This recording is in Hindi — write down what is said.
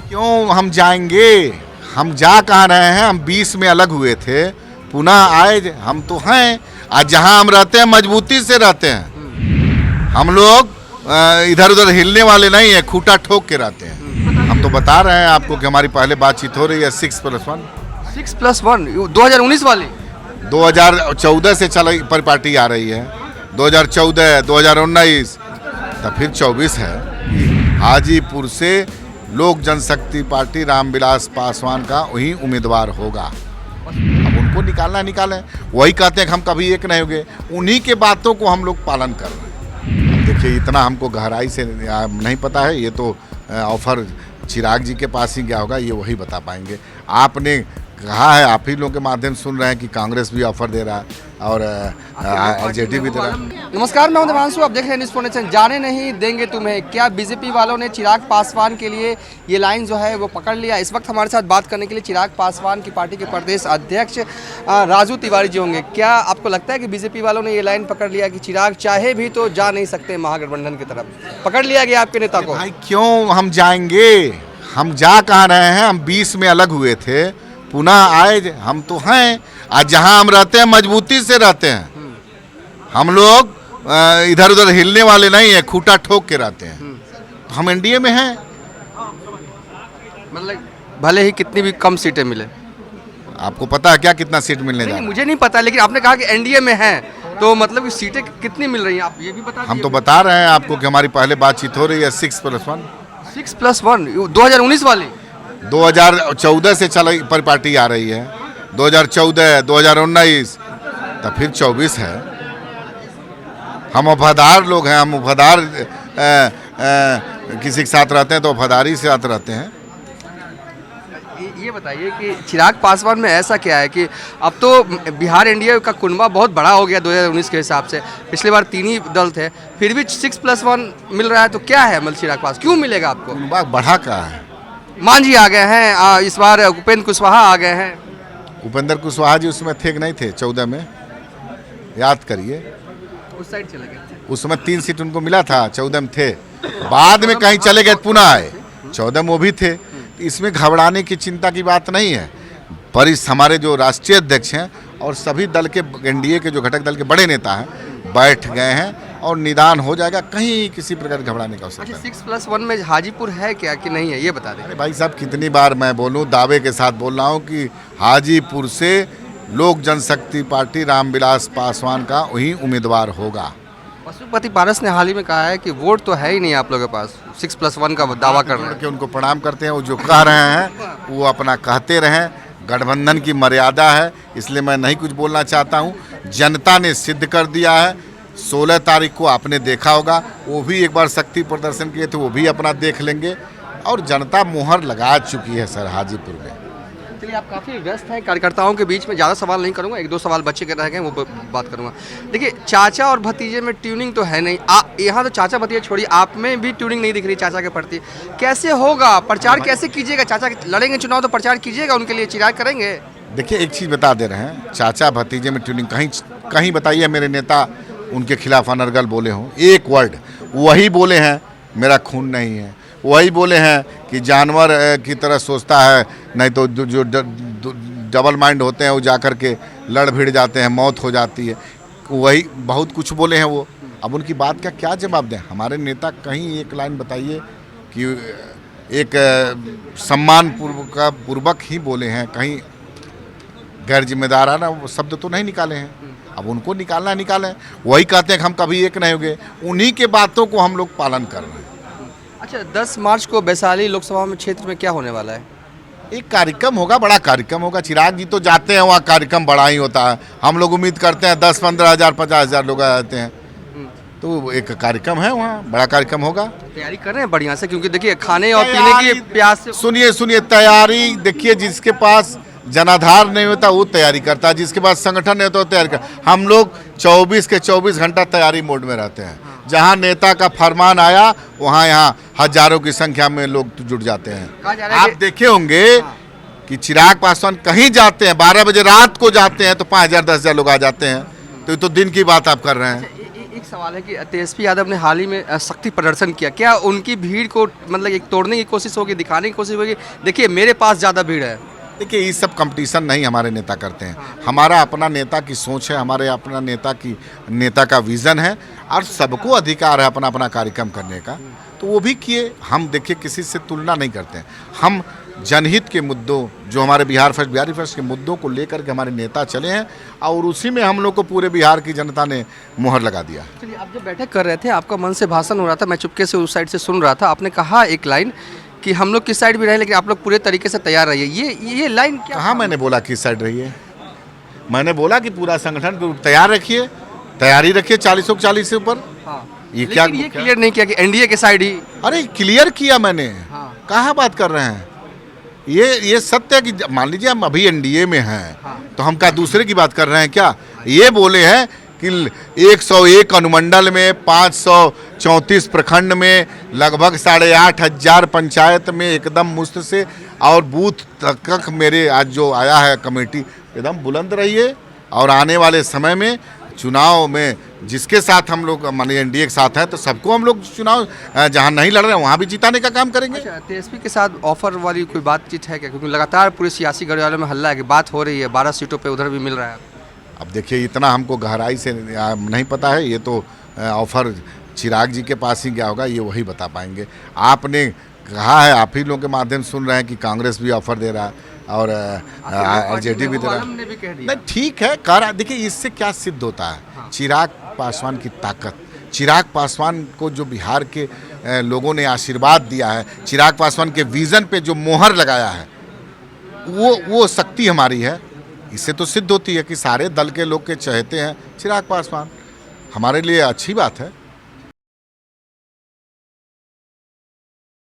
क्यों हम जाएंगे? हम जा कहाँ रहे हैं? हम 20 में अलग हुए थे, पुनः आए। हम तो हैं आज जहाँ हम रहते हैं, मजबूती से रहते हैं हम लोग। इधर उधर हिलने वाले नहीं है, खूंटा ठोक के रहते हैं। हम तो बता रहे हैं आपको कि हमारी पहले बातचीत हो रही है 6+1। 6+1 2019 वाली 2014 से चल पर पार्टी आ रही है, 2014, 2019, तब फिर 24 है। हाजीपुर से लोक जनशक्ति पार्टी रामविलास पासवान का वही उम्मीदवार होगा। अब उनको निकालना निकालें, वही कहते हैं कि हम कभी एक नहीं होंगे, उन्हीं के बातों को हम लोग पालन कर रहे हैं। अब देखिए, इतना हमको गहराई से नहीं पता है, ये तो ऑफर चिराग जी के पास ही गया होगा, ये वही बता पाएंगे। आपने कहा है, आप ही लोगों के माध्यम सुन रहे हैं कि कांग्रेस भी ऑफर दे रहा है और आरजेडी भी दे रहा है। नमस्कार, मैं हूं देवांशु, आप देख रहे हैं न्यूज़ फोनेशन। जाने नहीं देंगे तुम्हें। क्या बीजेपी वालों ने चिराग पासवान के लिए ये लाइन जो है वो पकड़ लिया? इस वक्त हमारे साथ बात करने के लिए चिराग पासवान की पार्टी के प्रदेश अध्यक्ष राजू तिवारी जी होंगे। क्या आपको लगता है कि बीजेपी वालों ने ये लाइन पकड़ लिया कि चिराग चाहे भी तो जा नहीं सकते महागठबंधन की तरफ? पकड़ लिया गया आपके नेता को? भाई क्यों हम जाएंगे? हम जा कहाँ रहे हैं? हम 20 में अलग हुए थे, पुनः आए। हम तो हैं आज जहाँ हम रहते हैं, मजबूती से रहते हैं हम लोग। इधर उधर हिलने वाले नहीं है, खूंटा ठोक के रहते हैं। तो हम एनडीए में हैं। मतलब भले ही कितनी भी कम सीटें मिले। आपको पता है क्या कितना सीट मिलने जा रहा है? मुझे नहीं पता, लेकिन आपने कहा कि एनडीए में हैं, तो मतलब कि सीटें कितनी मिल रही हैं आप ये भी बता हम तो बता रहे हैं आपको कि हमारी पहले बातचीत हो रही है 6+1। 6+1 2019 वाली 2014 से चल पर पार्टी आ रही है, 2014, 2019, तब फिर 24 है। हम वफादार लोग हैं, हम वफादार किसी के साथ रहते हैं तो वफादारी से साथ रहते हैं। ये बताइए कि चिराग पासवान में ऐसा क्या है कि अब तो बिहार एनडीए का कुनबा बहुत बड़ा हो गया 2019 के हिसाब से। पिछली बार 3 ही दल थे, फिर भी 6+1 मिल रहा है, तो क्या है मतलब चिराग पास क्यों मिलेगा आपको? कुनबा बढ़ा का है। मांझी आ गए हैं, इस बार उपेंद्र कुशवाहा आ गए हैं। उपेंद्र कुशवाहा जी उसमें थे कि नहीं थे? 14 में याद करिए, उस साइड चले गए। उस समय 3 सीट उनको मिला था, 14 में थे, बाद में कहीं चले गए, पुनः आए। 14 में वो भी थे। इसमें घबराने की चिंता की बात नहीं है। पर इस हमारे जो राष्ट्रीय अध्यक्ष हैं और सभी दल के एनडीए के जो घटक दल के बड़े नेता हैं बैठ गए हैं और निदान हो जाएगा। कहीं किसी प्रकार घबराने का आवश्यकता नहीं। 6+1 में हाजीपुर है क्या कि नहीं है, ये बता दें। अरे भाई साहब, कितनी बार मैं बोलूं, दावे के साथ बोल रहा हूं कि हाजीपुर से लोक जनशक्ति पार्टी रामविलास पासवान का वही उम्मीदवार होगा। पशुपति पारस ने हाल ही में कहा है कि वोट तो है ही नहीं आप लोगों के पास, 6+1 का दावा कर रहे हैं। कि उनको प्रणाम करते हैं, वो जो कह रहे हैं वो अपना कहते रहें। गठबंधन की मर्यादा है, इसलिए मैं नहीं कुछ बोलना चाहता हूं। जनता ने सिद्ध कर दिया है। 16 तारीख को आपने देखा होगा, वो भी एक बार शक्ति प्रदर्शन किए थे, वो भी अपना देख लेंगे। और जनता मुहर लगा चुकी है सर हाजीपुर में। चलिए, आप काफ़ी व्यस्त हैं कार्यकर्ताओं के बीच में, ज़्यादा सवाल नहीं करूंगा, 1-2 सवाल बच्चे के रह गए वो बात करूंगा। देखिए, चाचा और भतीजे में ट्यूनिंग तो है नहीं। यहाँ तो चाचा भतीजे छोड़िए, आप में भी ट्यूनिंग नहीं दिख रही चाचा के प्रति। कैसे होगा प्रचार, कैसे कीजिएगा? चाचा लड़ेंगे चुनाव तो प्रचार कीजिएगा उनके लिए, चिराग करेंगे? देखिए, एक चीज़ बता दे रहे हैं, चाचा भतीजे में ट्यूनिंग कहीं बताइए मेरे नेता उनके खिलाफ अनर्गल बोले हों? एक वर्ड वही बोले हैं, मेरा खून नहीं है। वही बोले हैं कि जानवर की तरह सोचता है, नहीं तो जो डबल माइंड होते हैं वो जाकर के लड़ भिड़ जाते हैं, मौत हो जाती है। वही बहुत कुछ बोले हैं वो। अब उनकी बात का क्या जवाब दें? हमारे नेता कहीं एक लाइन बताइए कि एक सम्मान पूर्वक ही बोले हैं, कहीं गैर जिम्मेदाराना शब्द तो नहीं निकाले हैं। अब उनको निकालना निकालें, वही कहते हैं कि हम कभी एक नहीं होंगे, उन्हीं के बातों को हम लोग पालन कर रहे हैं। अच्छा, 10 मार्च को वैशाली लोकसभा में क्षेत्र में क्या होने वाला है? एक कार्यक्रम होगा, बड़ा कार्यक्रम होगा। चिराग जी तो जाते हैं, वहाँ कार्यक्रम बड़ा ही होता है। हम लोग उम्मीद करते हैं 10-15 हज़ार 50 हज़ार लोग आ जाते हैं, तो एक कार्यक्रम है, वहाँ बड़ा कार्यक्रम होगा। तैयारी कर रहे हैं बढ़िया से, क्योंकि देखिए खाने और पीने की प्यास से। सुनिए तैयारी देखिए, जिसके पास जनाधार नहीं होता वो तैयारी करता है, जिसके पास संगठन नहीं होता वो तैयारी करता। हम लोग 24 के 24 घंटा तैयारी मोड में रहते हैं। जहाँ नेता का फरमान आया वहाँ यहाँ हजारों की संख्या में लोग जुट जाते हैं। आप देखे होंगे कि चिराग पासवान कहीं जाते हैं, 12 बजे रात को जाते हैं तो 5,000 10,000 लोग आ जाते हैं। तो ये तो दिन की बात आप कर रहे हैं। एक सवाल है कि तेजस्वी यादव ने हाल ही में शक्ति प्रदर्शन किया, क्या उनकी भीड़ को मतलब एक तोड़ने की कोशिश होगी, दिखाने की कोशिश होगी, देखिए मेरे पास ज़्यादा भीड़ है? देखिए ये सब कंपटीशन नहीं हमारे नेता करते हैं। हमारा अपना नेता की सोच है, हमारे अपना नेता का विज़न है और सबको अधिकार है अपना अपना कार्यक्रम करने का, तो वो भी किए। हम देखिए किसी से तुलना नहीं करते हैं। हम जनहित के मुद्दों, जो हमारे बिहारी फर्स्ट के मुद्दों को लेकर के हमारे नेता चले हैं और उसी में हम लोग को पूरे बिहार की जनता ने मुहर लगा दिया। चलिए, आप जब बैठक कर रहे थे आपका मन से भाषण हो रहा था, मैं चुपके से उस साइड से सुन रहा था, आपने कहा एक लाइन कि हम लोग किस साइड भी रहे लेकिन आप लोग पूरे तरीके से तैयार रहिए। ये लाइन क्या? कहाँ मैंने बोला किस साइड रहिए? मैंने बोला कि पूरा संगठन को तैयार रखिए, तैयारी रखिए 40 से ऊपर। हाँ, ये क्या ये क्लियर नहीं किया कि एनडीए के साइड ही? अरे क्लियर किया मैंने। हाँ। कहाँ बात कर रहे हैं? ये सत्य है कि मान लीजिए हम अभी एनडीए में हैं, हाँ। तो हम क्या दूसरे की बात कर रहे हैं क्या? ये बोले हैं कि 101 अनुमंडल में 534 प्रखंड में लगभग 8,500 पंचायत में एकदम मुफ्त से और बूथ तक मेरे आज जो आया है कमेटी, एकदम बुलंद रहिए और आने वाले समय में चुनाव में जिसके साथ हम लोग माने एनडीए के साथ हैं तो सबको हम लोग चुनाव जहां नहीं लड़ रहे हैं वहां भी जिताने का काम करेंगे। अच्छा, तेजस्वी के साथ ऑफर वाली कोई बातचीत है क्या? क्योंकि लगातार पूरे सियासी घड़ियालों में हल्ला है कि बात हो रही है, 12 सीटों पे उधर भी मिल रहा है। अब देखिए इतना हमको गहराई से नहीं पता है, ये तो ऑफर चिराग जी के पास ही क्या होगा ये वही बता पाएंगे। आपने कहा है, आप ही लोगों के माध्यम सुन रहे हैं कि कांग्रेस भी ऑफर दे रहा है और आरजेडी भी दे रहा है। नहीं ठीक है कर रहा। देखिए इससे क्या सिद्ध होता है? चिराग पासवान की ताकत, चिराग पासवान को जो बिहार के लोगों ने आशीर्वाद दिया है, चिराग पासवान के विज़न पे जो मोहर लगाया है, वो शक्ति हमारी है। इससे तो सिद्ध होती है कि सारे दल के लोग के चाहते हैं चिराग पासवान, हमारे लिए अच्छी बात है।